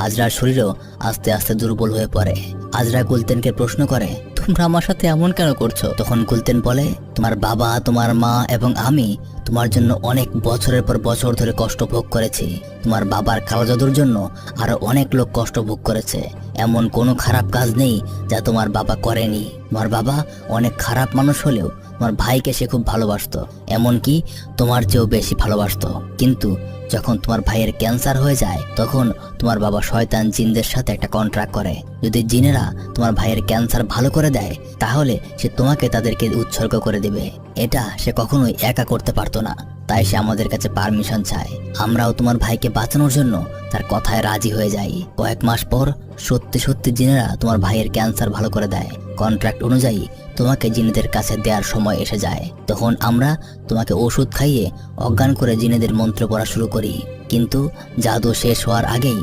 আজরার শরীরও আস্তে আস্তে দুর্বল হয়ে পড়ে। আজরা গুলতেনকে প্রশ্ন করে, তোমরা আমার সাথে এমন কেন করছো? তখন গুলতেন বলে, তোমার বাবা, তোমার মা এবং আমি তোমার জন্য অনেক বছরের পর বছর ধরে কষ্ট ভোগ করেছি। তোমার বাবার কালো জাদুর জন্য আরো অনেক লোক কষ্ট ভোগ করেছে। এমন কোনো খারাপ কাজ নেই যা তোমার বাবা করেনি। তোমার বাবা অনেক খারাপ মানুষ হলেও তোমার ভাইকে সে খুব ভালোবাসতো, এমনকি তোমার চেয়েও বেশি ভালোবাসতো। কিন্তু যখন তোমার ভাইয়ের ক্যান্সার হয়ে যায় তখন তোমার বাবা শয়তান জিনদের সাথে একটা কন্ট্রাক্ট করে, যদি জিনেরা তোমার ভাইয়ের ক্যান্সার ভালো করে দেয় তাহলে সে তোমাকে তাদেরকে উৎসর্গ করে দিবে। এটা সে কখনোই একা করতে পারতো না, তাই সে আমাদের কাছে পারমিশন চায়। আমরাও তোমার ভাইকে বাঁচানোর জন্য তার কথায় রাজি হয়ে যাই। কয়েক মাস পর সত্যি সত্যি জিনেরা তোমার ভাইয়ের ক্যান্সার ভালো করে দেয়। কন্ট্রাক্ট অনুযায়ী তোমাকে জিনেদের কাছে দেওয়ার সময় এসে যায়। তখন আমরা তোমাকে ওষুধ খাইয়ে অজ্ঞান করে জিনেদের মন্ত্র পড়া শুরু করি, কিন্তু জাদু শেষ হওয়ার আগেই